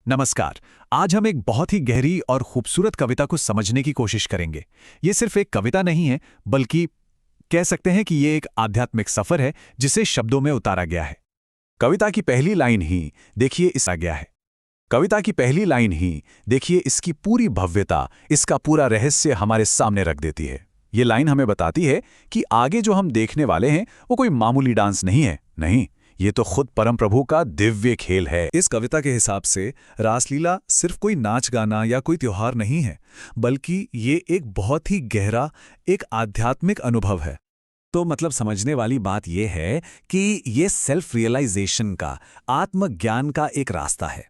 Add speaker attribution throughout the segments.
Speaker 1: नमस्कार। आज हम एक बहुत ही गहरी और खूबसूरत कविता को समझने की कोशिश करेंगे। ये सिर्फ एक कविता नहीं है, बल्कि कह सकते हैं कि ये एक आध्यात्मिक सफर है जिसे शब्दों में उतारा गया है। कविता की पहली लाइन ही देखिए इस आ गया है। कविता की पहली लाइन ही देखिए इसकी पूरी भव्यता, इसका पूरा रहस्य हमारे सामने रख देती है। ये लाइन हमें बताती है कि आगे जो हम देखने वाले हैं वो कोई मामूली डांस नहीं है, नहीं, ये तो खुद परम प्रभु का दिव्य खेल है। इस कविता के हिसाब से रासलीला सिर्फ कोई नाच गाना या कोई त्योहार नहीं है, बल्कि ये एक बहुत ही गहरा, एक आध्यात्मिक अनुभव है। तो मतलब समझने वाली बात यह है कि ये सेल्फ रियलाइजेशन का, आत्मज्ञान का एक रास्ता है।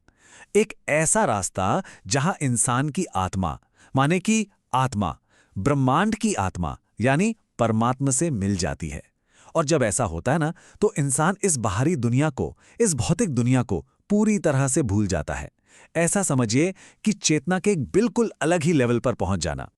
Speaker 1: एक ऐसा रास्ता जहां इंसान की आत्मा, माने कि आत्मा, ब्रह्मांड की आत्मा यानी परमात्मा से मिल जाती है। और जब ऐसा होता है ना, तो इंसान इस बाहरी दुनिया को, इस भौतिक दुनिया को पूरी तरह से भूल जाता है। ऐसा समझिए कि चेतना के एक बिल्कुल अलग ही लेवल पर पहुंच जाना।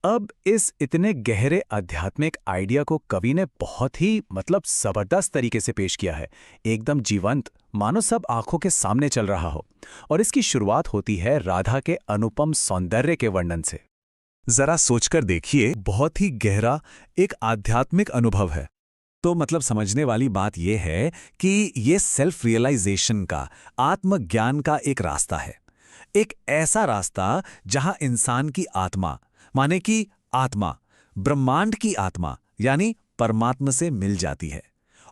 Speaker 1: अब इस इतने गहरे आध्यात्मिक आइडिया को कवि ने बहुत ही जबरदस्त तरीके से पेश किया है, एकदम जीवंत, मानो सब आंखों के सामने चल रहा हो। और इसकी शुरुआत होती है राधा के अनुपम सौंदर्य के वर्णन से। जरा सोचकर देखिए, बहुत ही गहरा एक आध्यात्मिक अनुभव है। तो मतलब समझने वाली बात यह है कि ये सेल्फ रियलाइजेशन का, आत्मज्ञान का एक रास्ता है। एक ऐसा रास्ता जहां इंसान की आत्मा, माने कि आत्मा, ब्रह्मांड की आत्मा यानी परमात्मा से मिल जाती है।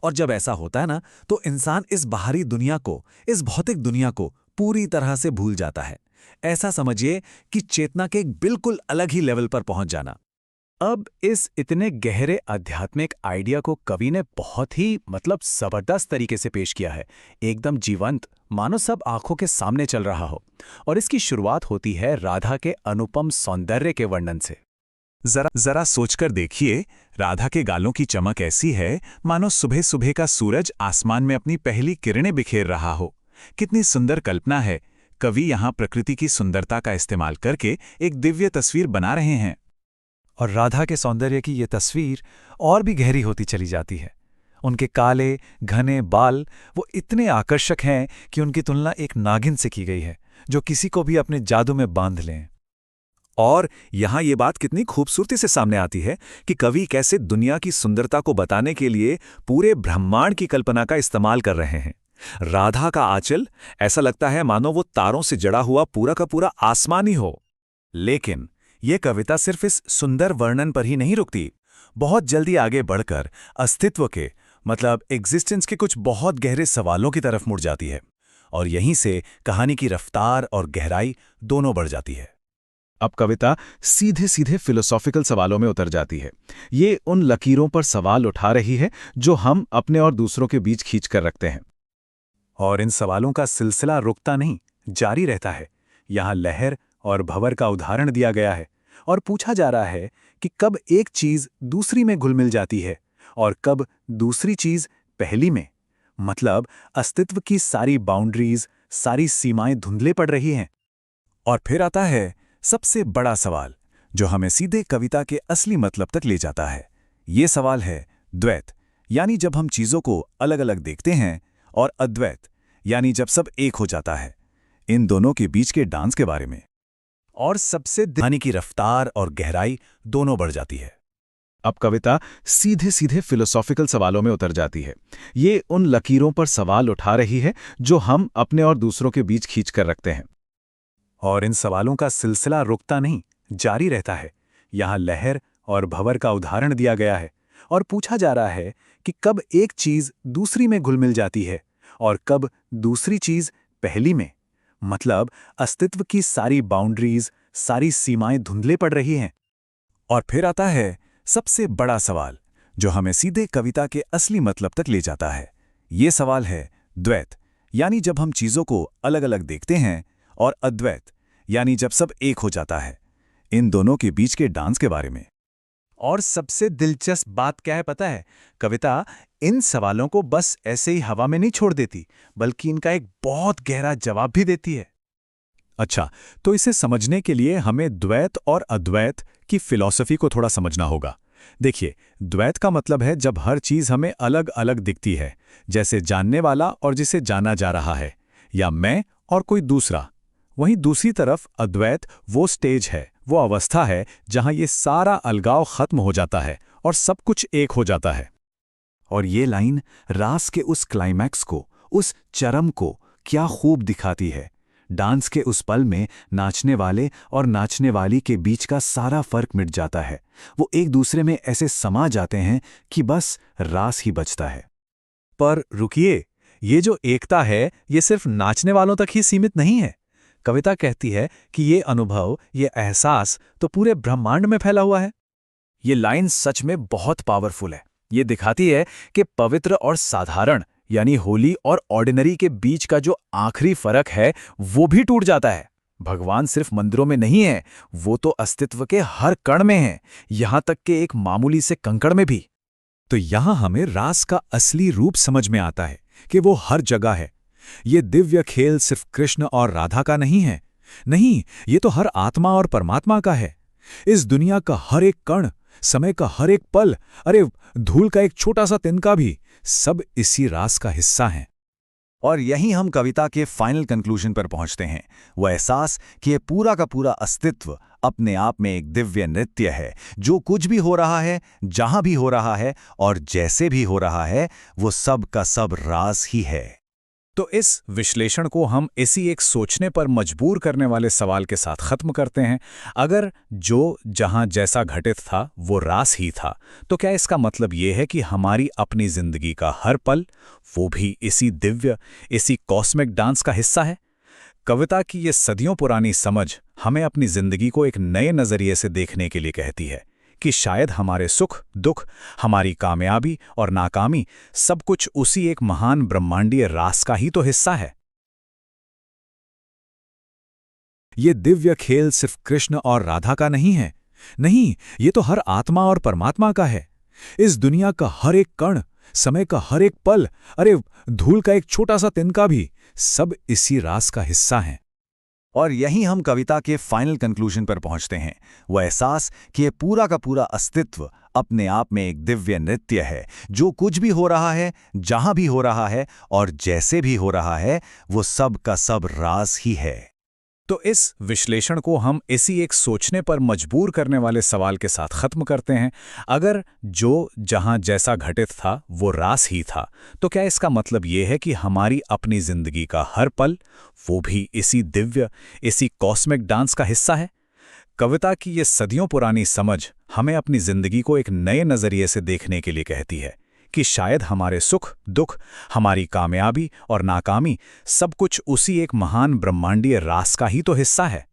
Speaker 1: और जब ऐसा होता है ना, तो इंसान इस बाहरी दुनिया को, इस भौतिक दुनिया को पूरी तरह से भूल जाता है। ऐसा समझिए कि चेतना के एक बिल्कुल अलग ही लेवल पर पहुंच जाना। अब इस इतने गहरे आध्यात्मिक आइडिया को कवि ने बहुत ही जबरदस्त तरीके से पेश किया है, एकदम जीवंत, मानो सब आंखों के सामने चल रहा हो। और इसकी शुरुआत होती है राधा के अनुपम सौंदर्य के वर्णन से। जरा सोचकर देखिए, राधा के गालों की चमक ऐसी है मानो सुबह सुबह का सूरज आसमान में अपनी पहली किरणें बिखेर रहा हो। कितनी सुंदर कल्पना है। कवि यहाँ प्रकृति की सुंदरता का इस्तेमाल करके एक दिव्य तस्वीर बना रहे हैं। और राधा के सौंदर्य की ये तस्वीर और भी गहरी होती चली जाती है। उनके काले, घने बाल वो इतने आकर्षक हैं कि उनकी तुलना एक नागिन से की गई है, जो किसी को भी अपने जादू में बांध लें। और यहाँ ये बात कितनी खूबसूरती से सामने आती है कि कवि कैसे दुनिया की सुंदरता को बताने के लिए पूरे ब्रह्मांड की कल्पना का इस्तेमाल कर रहे हैं। राधा का आंचल ऐसा लगता है मानो वो तारों से जड़ा हुआ पूरा का पूरा आसमान ही हो। लेकिन ये कविता सिर्फ इस सुंदर वर्णन पर ही नहीं रुकती। बहुत जल्दी आगे बढ़कर अस्तित्व के, एग्जिस्टेंस के कुछ बहुत गहरे सवालों की तरफ मुड़ जाती है। और यहीं से कहानी की रफ्तार और गहराई दोनों बढ़ जाती है। अब कविता सीधे सीधे फिलोसॉफिकल सवालों में उतर जाती है। ये उन लकीरों पर सवाल उठा रही है जो हम अपने और दूसरों के बीच खींच कर रखते हैं। और इन सवालों का सिलसिला रुकता नहीं, जारी रहता है। यहाँ लहर और भंवर का उदाहरण दिया गया है और पूछा जा रहा है कि कब एक चीज दूसरी में घुल मिल जाती है और कब दूसरी चीज पहली में। अस्तित्व की सारी बाउंड्रीज, सारी सीमाएं धुंधले पड़ रही हैं। और फिर आता है सबसे बड़ा सवाल, जो हमें सीधे कविता के असली मतलब तक ले जाता है। ये सवाल है द्वैत, यानी जब हम चीजों को अलग अलग देखते हैं, और अद्वैत, यानी जब सब एक हो जाता है। इन दोनों के बीच के डांस के बारे में। और सबसे कहानी की रफ्तार और गहराई दोनों बढ़ जाती है। अब कविता सीधे सीधे फिलोसॉफिकल सवालों में उतर जाती है। ये उन लकीरों पर सवाल उठा रही है जो हम अपने और दूसरों के बीच खींच कर रखते हैं। और इन सवालों का सिलसिला रुकता नहीं, जारी रहता है। यहाँ लहर और भंवर का उदाहरण दिया गया है और पूछा जा रहा है कि कब एक चीज दूसरी में घुल मिल जाती है और कब दूसरी चीज पहली में। अस्तित्व की सारी बाउंड्रीज, सारी सीमाएं धुंधले पड़ रही हैं। और फिर आता है सबसे बड़ा सवाल, जो हमें सीधे कविता के असली मतलब तक ले जाता है। ये सवाल है द्वैत, यानी जब हम चीजों को अलग अलग देखते हैं, और अद्वैत, यानी जब सब एक हो जाता है। इन दोनों के बीच के डांस के बारे में। और सबसे दिलचस्प बात क्या है पता है? कविता इन सवालों को बस ऐसे ही हवा में नहीं छोड़ देती, बल्कि इनका एक बहुत गहरा जवाब भी देती है। अच्छा, तो इसे समझने के लिए हमें द्वैत और अद्वैत की फिलॉसफी को थोड़ा समझना होगा। देखिए, द्वैत का मतलब है जब हर चीज हमें अलग अलग दिखती है, जैसे जानने वाला और जिसे जाना जा रहा है, या मैं और कोई दूसरा। वहीं दूसरी तरफ अद्वैत वो स्टेज है, वो अवस्था है जहां ये सारा अलगाव खत्म हो जाता है और सब कुछ एक हो जाता है। और ये लाइन रास के उस क्लाइमैक्स को, उस चरम को क्या खूब दिखाती है। डांस के उस पल में नाचने वाले और नाचने वाली के बीच का सारा फर्क मिट जाता है। वो एक दूसरे में ऐसे समा जाते हैं कि बस रास ही बचता है। पर रुकिए, ये जो एकता है ये सिर्फ नाचने वालों तक ही सीमित नहीं है। कविता कहती है कि ये अनुभव, ये एहसास तो पूरे ब्रह्मांड में फैला हुआ है। ये लाइन सच में बहुत पावरफुल है। ये दिखाती है कि पवित्र और साधारण यानी होली और ऑर्डिनरी के बीच का जो आखिरी फर्क है वो भी टूट जाता है। भगवान सिर्फ मंदिरों में नहीं है, वो तो अस्तित्व के हर कण में है, यहां तक कि एक मामूली से कंकड़ में भी। तो यहां हमें रास का असली रूप समझ में आता है कि वो हर जगह है। ये दिव्य खेल सिर्फ कृष्ण और राधा का नहीं है, नहीं, ये तो हर आत्मा और परमात्मा का है। इस दुनिया का हर एक कण, समय का हर एक पल, अरे धूल का एक छोटा सा तिनका भी, सब इसी रास का हिस्सा हैं। और यहीं हम कविता के फाइनल कंक्लूजन पर पहुंचते हैं, वो एहसास कि ये पूरा का पूरा अस्तित्व अपने आप में एक दिव्य नृत्य है। जो कुछ भी हो रहा है, जहां भी हो रहा है और जैसे भी हो रहा है, वो सब का सब रास ही है। तो इस विश्लेषण को हम इसी एक सोचने पर मजबूर करने वाले सवाल के साथ खत्म करते हैं। अगर जो जहां जैसा घटित था वो रास ही था, तो क्या इसका मतलब ये है कि हमारी अपनी जिंदगी का हर पल वो भी इसी दिव्य, इसी कॉस्मिक डांस का हिस्सा है? कविता की ये सदियों पुरानी समझ हमें अपनी जिंदगी को एक नए नजरिए से देखने के लिए कहती है कि शायद हमारे सुख दुख, हमारी कामयाबी और नाकामी, सब कुछ उसी एक महान ब्रह्मांडीय रास का ही तो हिस्सा है। ये दिव्य खेल सिर्फ कृष्ण और राधा का नहीं है, नहीं, ये तो हर आत्मा और परमात्मा का है। इस दुनिया का हर एक कण, समय का हर एक पल, अरे धूल का एक छोटा सा तिनका भी, सब इसी रास का हिस्सा हैं। और यहीं हम कविता के फाइनल कंक्लूजन पर पहुंचते हैं, वो एहसास कि ये पूरा का पूरा अस्तित्व अपने आप में एक दिव्य नृत्य है। जो कुछ भी हो रहा है, जहां भी हो रहा है और जैसे भी हो रहा है, वो सब का सब रास ही है। तो इस विश्लेषण को हम इसी एक सोचने पर मजबूर करने वाले सवाल के साथ खत्म करते हैं। अगर जो जहां जैसा घटित था वो रास ही था, तो क्या इसका मतलब ये है कि हमारी अपनी जिंदगी का हर पल वो भी इसी दिव्य, इसी कॉस्मिक डांस का हिस्सा है? कविता की ये सदियों पुरानी समझ हमें अपनी जिंदगी को एक नए नजरिए से देखने के लिए कहती है कि शायद हमारे सुख दुख, हमारी कामयाबी और नाकामी, सब कुछ उसी एक महान ब्रह्मांडीय रास का ही तो हिस्सा है।